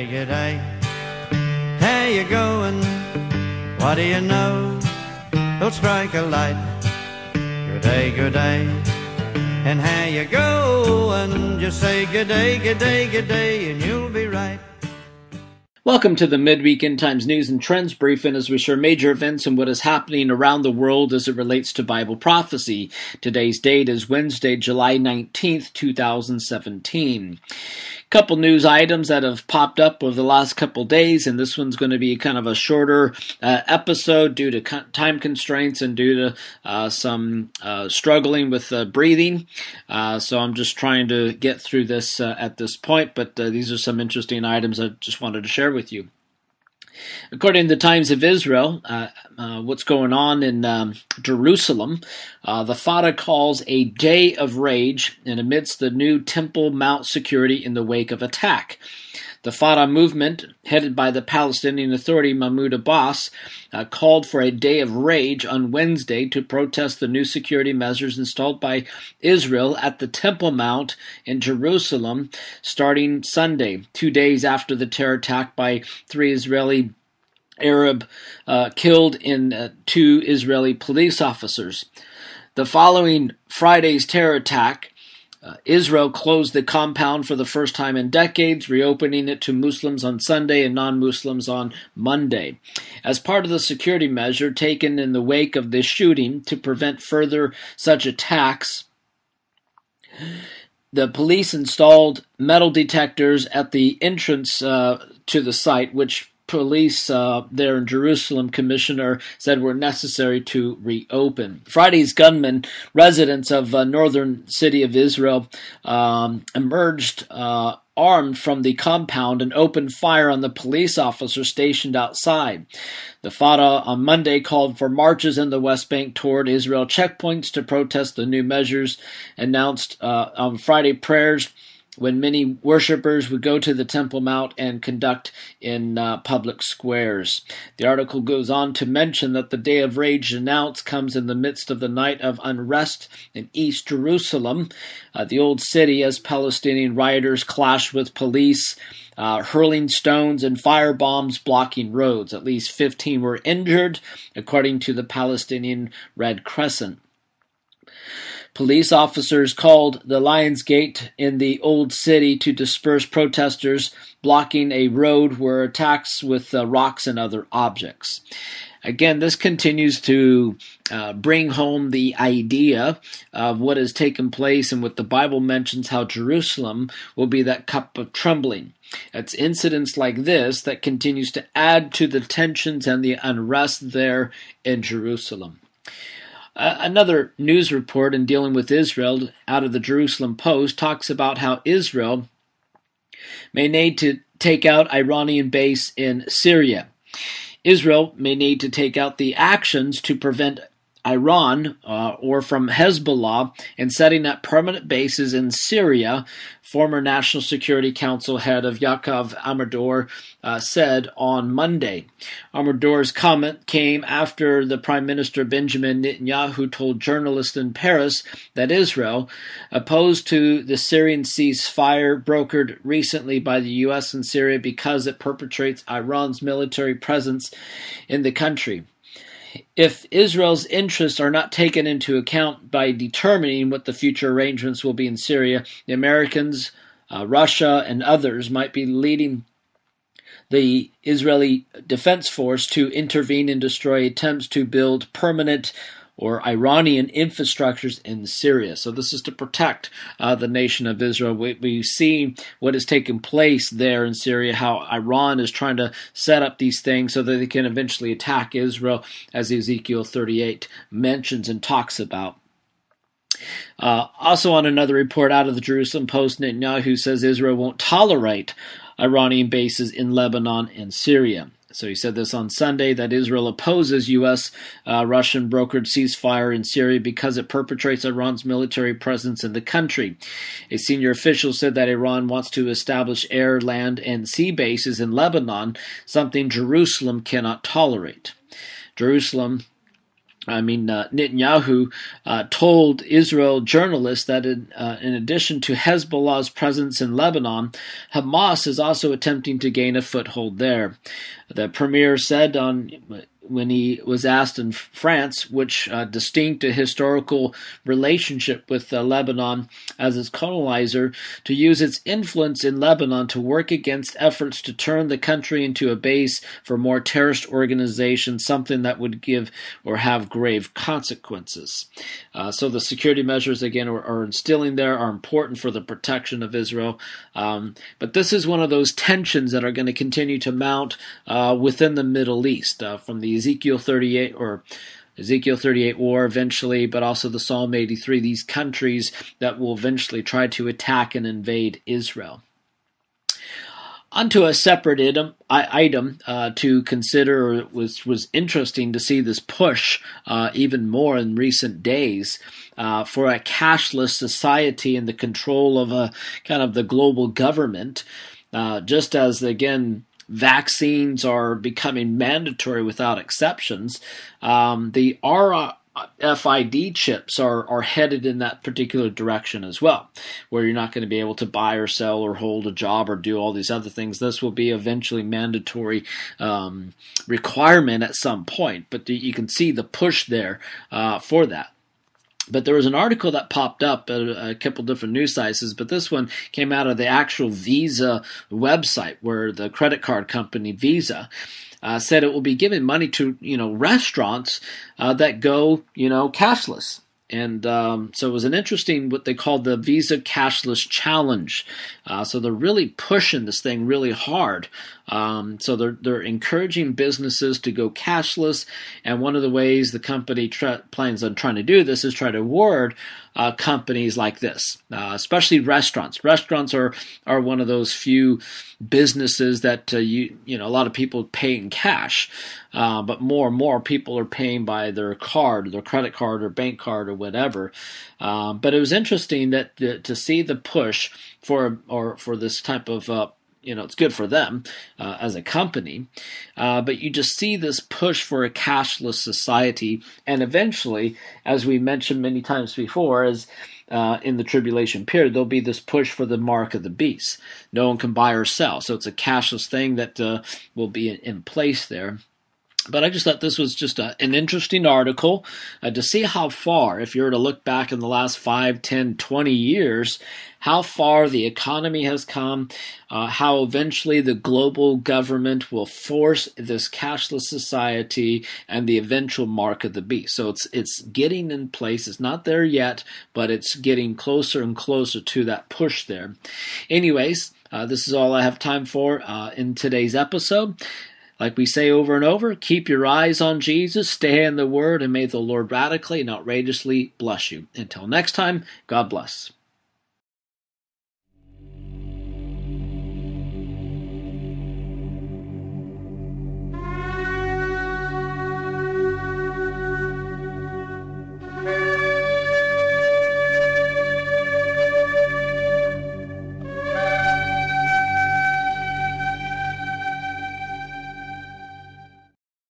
g'day. How you going? What do you know? Don't strike a light. G'day, g'day. And how you going? Just say g'day, g'day, g'day, and you'll be right. Welcome to the Midweek End Times News and Trends Briefing as we share major events and what is happening around the world as it relates to Bible prophecy. Today's date is Wednesday, July 19th, 2017. Couple news items that have popped up over the last couple days, and this one's going to be kind of a shorter episode due to time constraints and due to some struggling with breathing. So I'm just trying to get through this at this point, but these are some interesting items I just wanted to share with you. According to the Times of Israel, what's going on in Jerusalem, the Fatah calls a day of rage and amidst the new Temple Mount security in the wake of attack. The Fatah movement, headed by the Palestinian Authority Mahmoud Abbas, called for a day of rage on Wednesday to protest the new security measures installed by Israel at the Temple Mount in Jerusalem starting Sunday, 2 days after the terror attack by 3 Israeli Arab killed in 2 Israeli police officers. The following Friday's terror attack, Israel closed the compound for the first time in decades, reopening it to Muslims on Sunday and non-Muslims on Monday. As part of the security measure taken in the wake of this shooting to prevent further such attacks, the police installed metal detectors at the entrance to the site, which police there in Jerusalem commissioner said were necessary to reopen. Friday's gunmen, residents of northern city of Israel, emerged armed from the compound and opened fire on the police officers stationed outside. The Fatah on Monday called for marches in the West Bank toward Israel checkpoints to protest the new measures, announced on Friday prayers when many worshippers would go to the Temple Mount and conduct in public squares. The article goes on to mention that the Day of Rage announced comes in the midst of the night of unrest in East Jerusalem, the old city, as Palestinian rioters clashed with police, hurling stones and fire bombs blocking roads. At least 15 were injured, according to the Palestinian Red Crescent. Police officers called the Lion's Gate in the Old City to disperse protesters, blocking a road where attacks with rocks and other objects. Again, this continues to bring home the idea of what has taken place and what the Bible mentions, how Jerusalem will be that cup of trembling. It's incidents like this that continues to add to the tensions and the unrest there in Jerusalem. Another news report in dealing with Israel out of the Jerusalem Post talks about how Israel may need to take out Iranian base in Syria. Israel may need to take out the actions to prevent Iran or from Hezbollah in setting up permanent bases in Syria, former National Security Council head of Yaakov Amador said on Monday. Amador's comment came after the Prime Minister Benjamin Netanyahu told journalists in Paris that Israel, opposed to the Syrian ceasefire brokered recently by the U.S. and Syria because it perpetrates Iran's military presence in the country. If Israel's interests are not taken into account by determining what the future arrangements will be in Syria, the Americans, Russia, and others might be leading the Israeli Defense Force to intervene and destroy attempts to build permanent or Iranian infrastructures in Syria. So this is to protect the nation of Israel. We see what has taken place there in Syria, how Iran is trying to set up these things so that they can eventually attack Israel, as Ezekiel 38 mentions and talks about. Also on another report out of the Jerusalem Post, Netanyahu says Israel won't tolerate Iranian bases in Lebanon and Syria. So he said this on Sunday, that Israel opposes U.S.-Russian brokered ceasefire in Syria because it perpetrates Iran's military presence in the country. A senior official said that Iran wants to establish air, land, and sea bases in Lebanon, something Jerusalem cannot tolerate. Jerusalem Netanyahu told Israel journalists that in addition to Hezbollah's presence in Lebanon, Hamas is also attempting to gain a foothold there. The premier said when he was asked in France which distinct historical relationship with Lebanon as its colonizer, to use its influence in Lebanon to work against efforts to turn the country into a base for more terrorist organizations, something that would give or have grave consequences. So the security measures, again, are instilling there are important for the protection of Israel. But this is one of those tensions that are going to continue to mount within the Middle East, from the Ezekiel 38 war eventually, but also the Psalm 83, these countries that will eventually try to attack and invade Israel. Onto a separate item to consider, which was interesting to see this push even more in recent days for a cashless society and the control of kind of the global government, just as, again, vaccines are becoming mandatory without exceptions. The RFID chips are headed in that particular direction as well, where you're not going to be able to buy or sell or hold a job or do all these other things. This will be eventually mandatory requirement at some point, but you can see the push there for that. But there was an article that popped up at a couple different news sites, but this one came out of the actual Visa website, where the credit card company Visa said it will be giving money to restaurants that go cashless. And so it was an interesting, what they called the Visa Cashless Challenge. So they're really pushing this thing really hard. So they're encouraging businesses to go cashless. And one of the ways the company plans on trying to do this is try to reward companies like this, especially restaurants. Restaurants are one of those few businesses that a lot of people pay in cash, but more and more people are paying by their card, their credit card or bank card or whatever. But it was interesting that to see the push for this type of it's good for them as a company, but you just see this push for a cashless society, and eventually, as we mentioned many times before, as in the tribulation period, there'll be this push for the mark of the beast. No one can buy or sell, so it's a cashless thing that will be in place there. But I just thought this was just an interesting article to see how far, if you were to look back in the last 5, 10, 20 years, how far the economy has come, how eventually the global government will force this cashless society and the eventual mark of the beast. So it's getting in place. It's not there yet, but it's getting closer and closer to that push there. Anyways, this is all I have time for in today's episode. Like we say over and over, keep your eyes on Jesus, stay in the Word, and may the Lord radically and outrageously bless you. Until next time, God bless.